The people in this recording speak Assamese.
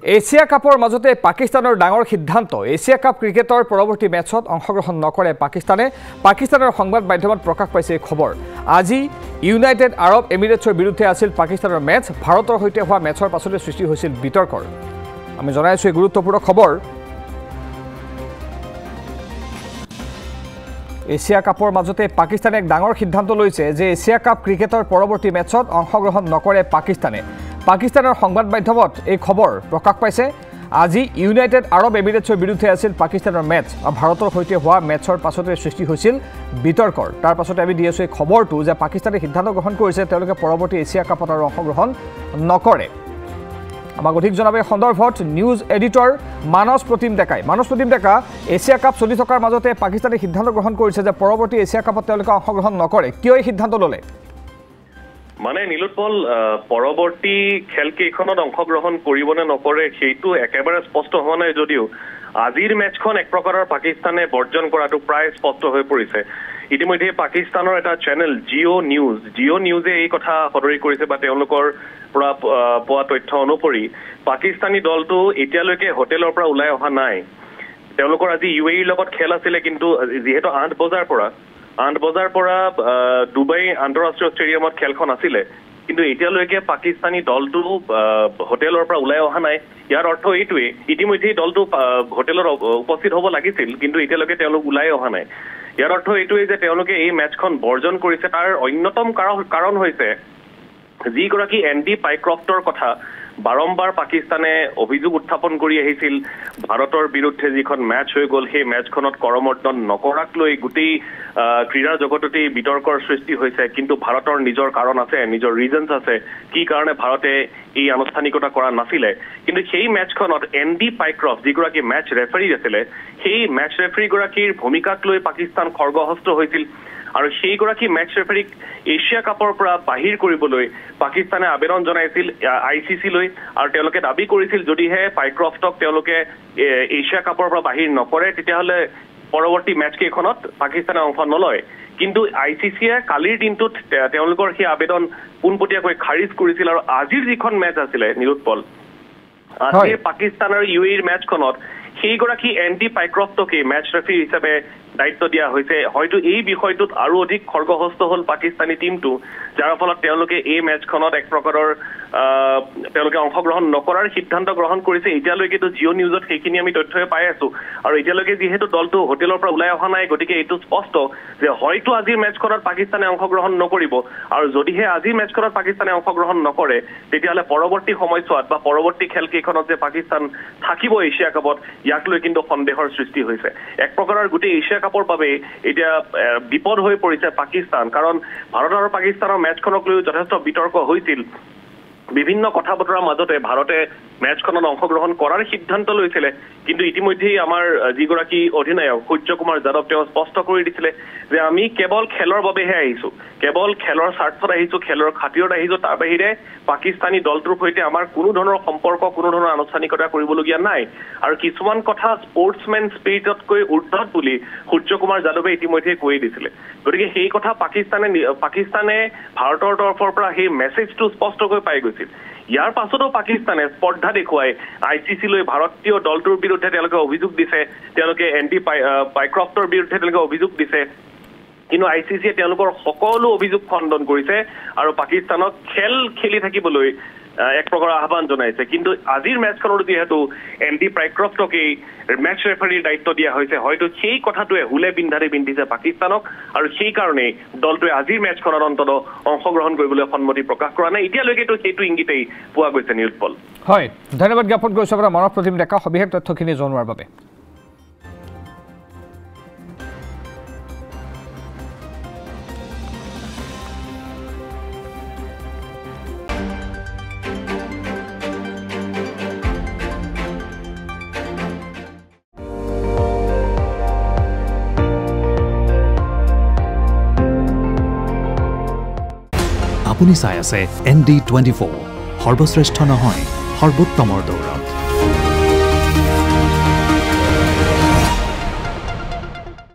এছিয়া কাপৰ মাজতে পাকিস্তানৰ ডাঙৰ সিদ্ধান্ত এছিয়া কাপ ক্ৰিকেটৰ পৰৱৰ্তী মেচত অংশগ্ৰহণ নকৰে পাকিস্তানৰ সংবাদ মাধ্যমত প্ৰকাশ পাইছে খবৰ আজি ইউনাইটেড আৰব এমিৰেটছৰ বিৰুদ্ধে আছিল পাকিস্তানৰ মেচ ভাৰতৰ সৈতে হোৱা মেচৰ পাছতে সৃষ্টি হৈছিল বিতৰ্কৰ আমি জনাইছো গুৰুত্বপূৰ্ণ খবৰ এছিয়া কাপৰ মাজতে পাকিস্তানে এক ডাঙৰ সিদ্ধান্ত লৈছে যে এছিয়া কাপ ক্ৰিকেটৰ পৰৱৰ্তী মেচত অংশগ্ৰহণ নকৰে পাকিস্তানৰ সংবাদ মাধ্যমত এই খবৰ প্ৰকাশ পাইছে আজি ইউনাইটেড আৰব এমিৰেটছৰ বিৰুদ্ধে আছিল পাকিস্তানৰ মেচ ভাৰতৰ সৈতে হোৱা মেচৰ পাছতে সৃষ্টি হৈছিল বিতৰ্কৰ তাৰ পাছতে আমি দিছো এই খবৰটো যে পাকিস্তানে সিদ্ধান্ত গ্ৰহণ কৰিছে তেওঁলোকে পৰৱৰ্তী এছিয়া কাপত অংশগ্ৰহণ নকৰে আমাক অধিক জনাবে সন্দৰ্ভত নিউজ এডিটৰ মানস প্ৰতিম ডেকা এছিয়া কাপ চলি থকাৰ মাজতে পাকিস্তানে সিদ্ধান্ত গ্ৰহণ কৰিছে যে পৰৱৰ্তী এছিয়া কাপত তেওঁলোকে অংশগ্ৰহণ নকৰে কিয় এই সিদ্ধান্ত ললে মানে নীলোৎপল পৰৱৰ্তী খেলকেইখনত অংশগ্ৰহণ কৰিবনে নকৰে সেইটো একেবাৰে স্পষ্ট হোৱা নাই যদিও আজিৰ মেচখন এক প্ৰকাৰৰ পাকিস্তানে বৰ্জন কৰাটো প্ৰায় স্পষ্ট হৈ পৰিছে ইতিমধ্যে পাকিস্তানৰ এটা চেনেল জিঅ' নিউজে এই কথা সদৰি কৰিছে বা তেওঁলোকৰ পৰা পোৱা তথ্য অনুসৰি পাকিস্তানী দলটো এতিয়ালৈকে হোটেলৰ পৰা ওলাই অহা নাই তেওঁলোকৰ আজি ইউএইৰ লগত খেল আছিলে কিন্তু যিহেতু 8 বজাৰ পৰা ডুবাই আন্তঃৰাষ্ট্ৰীয় ষ্টেডিয়ামত খেলখন আছিলে কিন্তু এতিয়ালৈকে পাকিস্তানী দলটো হোটেলৰ পৰা ওলাই অহা নাই ইয়াৰ অৰ্থ এইটোৱে ইতিমধ্যে দলটো হোটেলত উপস্থিত হ'ব লাগিছিল কিন্তু এতিয়ালৈকে তেওঁলোক ওলাই অহা নাই ইয়াৰ অৰ্থ এইটোৱে যে তেওঁলোকে এই মেচখন বৰ্জন কৰিছে তাৰ অন্যতম কাৰণ হৈছে যিগৰাকী এনডি পাইক্ৰফ্টৰ কথা বাৰম্বাৰ পাকিস্তানে অভিযোগ উত্থাপন কৰি আহিছিল ভাৰতৰ বিৰুদ্ধে যিখন মেচ হৈ গ'ল সেই মেচখনত কৰমৰ্দন নকৰাক লৈ গোটেই ক্ৰীড়া জগততে বিতৰ্কৰ সৃষ্টি হৈছে কিন্তু ভাৰতৰ নিজৰ কাৰণ আছে নিজৰ ৰিজনছ আছে কি কাৰণে ভাৰতে এই আনুষ্ঠানিকতা কৰা নাছিলে কিন্তু সেই মেচখনত এনডি পাইক্ৰফ্ট যিগৰাকী মেচ ৰেফাৰী আছিলে সেই মেচ ৰেফাৰী গৰাকীৰ ভূমিকাক লৈ পাকিস্তান খৰ্গহস্ত হৈছিল আৰু সেইগৰাকী মেচ ৰেফাৰীক এছিয়া কাপৰ পৰা বাহিৰ কৰিবলৈ পাকিস্তানে আবেদন জনাইছিল আইচিচি লৈ আৰু তেওঁলোকে দাবী কৰিছিল যদিহে পাইক্ৰফ্টক তেওঁলোকে এছিয়া কাপৰ পৰা বাহিৰ নকৰে তেতিয়াহ'লে পৰৱৰ্তী মেচ কেইখনত পাকিস্তানে অংশ নলয় কিন্তু আইচিচিয়ে কালিৰ দিনটোত তেওঁলোকৰ সেই আবেদন পোনপটীয়াকৈ খাৰিজ কৰিছিল আৰু আজিৰ যিখন মেচ আছিলে নীলোৎপল আজি পাকিস্তান আৰু ইউএইৰ মেচখনত সেইগৰাকী এনডি পাইক্ৰফ্টকে মেচ ৰেফাৰী হিচাপে দায়িত্ব দিয়া হৈছে হয়তো এই বিষয়টোত আৰু অধিক খৰ্গহস্ত হ'ল পাকিস্তানী টিমটো যাৰ ফলত তেওঁলোকে এই মেচখনত এক প্ৰকাৰৰ তেওঁলোকে অংশগ্ৰহণ নকৰাৰ সিদ্ধান্ত গ্ৰহণ কৰিছে এতিয়ালৈকেতো জিঅ' নিউজত সেইখিনি আমি তথ্যই পাই আছো আৰু এতিয়ালৈকে যিহেতু দলটো হোটেলৰ পৰা ওলাই অহা নাই গতিকে এইটো স্পষ্ট যে হয়তো আজিৰ মেচখনত পাকিস্তানে অংশগ্ৰহণ নকৰিব আৰু যদিহে আজিৰ মেচখনত পাকিস্তানে অংশগ্ৰহণ নকৰে তেতিয়াহ'লে পৰৱৰ্তী সময়ছোৱাত বা পৰৱৰ্তী খেলকেইখনত যে পাকিস্তান থাকিব এছিয়া কাপত ইয়াক লৈ কিন্তু সন্দেহৰ সৃষ্টি হৈছে এক প্ৰকাৰৰ গোটেই এছিয়া কাপৰ বাবে এতিয়া বিপদ হৈ পৰিছে পাকিস্তান কাৰণ ভাৰত আৰু পাকিস্তানৰ মেচখনক লৈ যথেষ্ট বিতৰ্ক হৈছিল বিভিন্ন কথা বতৰাৰ মাজতে ভাৰতে মেচখনত অংশগ্ৰহণ কৰাৰ সিদ্ধান্ত লৈছিলে কিন্তু ইতিমধ্যেই আমাৰ যিগৰাকী অধিনায়ক সূৰ্য কুমাৰ যাদৱ তেওঁ স্পষ্ট কৰি দিছিলে যে আমি কেৱল খেলৰ বাবেহে আহিছো কেৱল খেলৰ স্বাৰ্থত আহিছো খেলৰ খাতিৰত আহিছো তাৰ বাহিৰে পাকিস্তানী দলটোৰ সৈতে আমাৰ কোনো ধৰণৰ সম্পৰ্ক কোনো ধৰণৰ আনুষ্ঠানিকতা কৰিবলগীয়া নাই আৰু কিছুমান কথা স্পৰ্টছমেন স্পিৰিটতকৈ ঊৰ্ধত বুলি সূৰ্য কুমাৰ যাদৱে ইতিমধ্যে কৈ দিছিলে গতিকে সেই কথা পাকিস্তানে ভাৰতৰ তৰফৰ পৰা সেই মেছেজটো স্পষ্টকৈ পাই গৈছিল ইয়াৰ পাছতো পাকিস্তানে স্পৰ্ধা দেখুৱাই আইচিচি লৈ ভাৰতীয় দলটোৰ বিৰুদ্ধে তেওঁলোকে অভিযোগ দিছে তেওঁলোকে এনডি পাইক্ৰফ্টৰ বিৰুদ্ধে তেওঁলোকে অভিযোগ দিছে কিন্তু আইচিচিয়ে তেওঁলোকৰ সকলো অভিযোগ খণ্ডন কৰিছে আৰু পাকিস্তানক খেল খেলি থাকিবলৈ এক প্ৰকাৰৰ আহ্বান জনাইছে কিন্তু আজিৰ মেচখনত যিহেতু এনডি পাইক্ৰফ্টকে মেচ ৰেফাৰীৰ দায়িত্ব দিয়া হৈছে হয়তো সেই কথাটোৱে হুলে বিন্ধিছে পাকিস্তানক আৰু সেই কাৰণেই দলটোৱে আজিৰ মেচখনত অন্ততঃ অংশগ্ৰহণ কৰিবলৈ সন্মতি প্ৰকাশ কৰা নাই এতিয়ালৈকেতো সেইটো ইংগিতেই পোৱা গৈছে নীলোৎপল হয় ধন্যবাদ জ্ঞাপন কৰিছো আপোনাৰ মানস প্ৰতিম ডেকা সবিশেষ তথ্যখিনি জনোৱাৰ বাবে আপুনি চাই আছে ND24 সৰ্বশ্ৰেষ্ঠ নহয় সৰ্বোত্তমৰ দৌৰ